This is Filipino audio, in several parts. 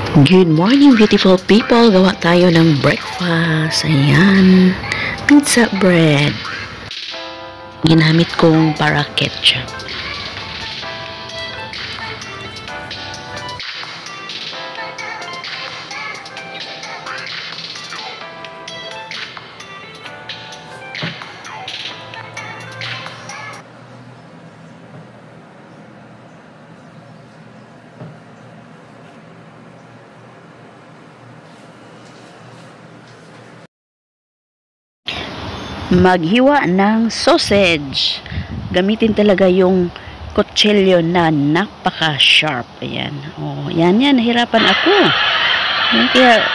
Good morning, beautiful people. Gawa tayo ng breakfast. Ayan. Pizza bread. Ginamit kong para ketchup. Maghiwa ng sausage. Gamitin talaga yung kutsilyo na napaka-sharp. Ayan. Oh, yan. Nahirapan ako. Ayan, kaya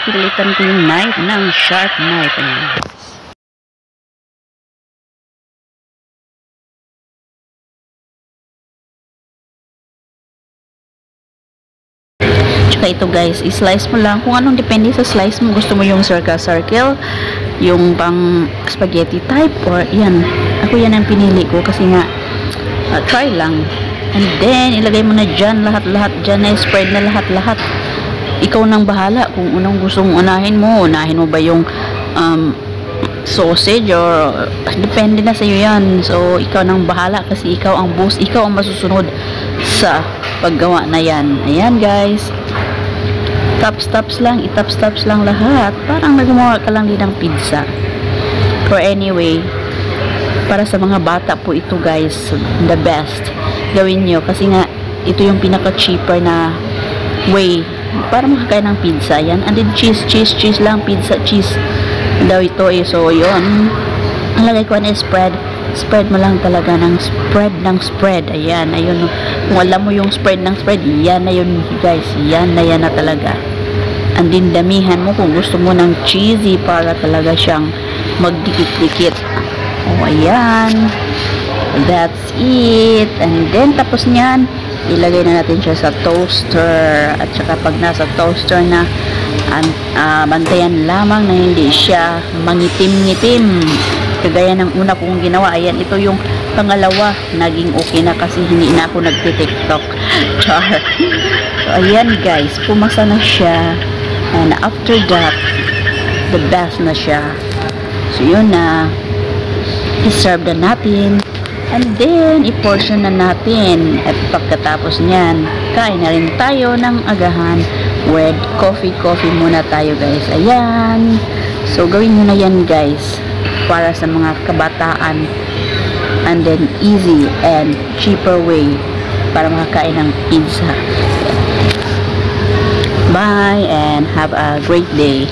pilitan ko yung knife ng sharp knife. Ayan. Tsaka ito guys, i-slice mo lang kung anong depende sa slice mo. Gusto mo yung circle, yung pang spaghetti type, or yan. Ako yan ang pinili ko kasi nga try lang. And then ilagay mo na dyan lahat-lahat dyan, na spread na lahat-lahat. Ikaw nang bahala kung anong gusto mong unahin mo ba yung sausage, or depende na sa iyo yan. So ikaw nang bahala kasi ikaw ang boss, ikaw ang masusunod sa paggawa na yan. Ayan guys, taps lang, itaps lang lahat. Parang nagawa ka lang din ng pizza. Or anyway, para sa mga bata po ito guys, the best. Gawin nyo kasi nga ito yung pinaka cheaper na way para makakain ng pizza. Yan, and then cheese lang, pizza cheese daw ito eh. So yun, ang lagay ko na spread mo lang talaga ng spread. Ayan, ayun. Kung alam mo yung spread ng spread, yan na yun guys, yan na talaga. And din damihan mo kung gusto mo ng cheesy para talaga siyang magdikit-dikit. O ayan, that's it. And then tapos niyan, ilagay na natin siya sa toaster. At saka pag nasa toaster na, bantayan lamang na hindi siya mangitim-ngitim kagaya ng una kong ginawa. Ayan, ito yung pangalawa, naging okay na kasi hindi na ako nagti-tiktok. Char. So ayan guys, pumasa na siya. And after that, the best na siya. So yun na, i-serve na natin. And then, i-portion na natin. At pagkatapos niyan, kain na rin tayo ng agahan with coffee muna tayo guys. Ayan. So, gawin nyo na yan guys para sa mga kabataan. And then, easy and cheaper way para makakain ng pizza. Bye and have a great day.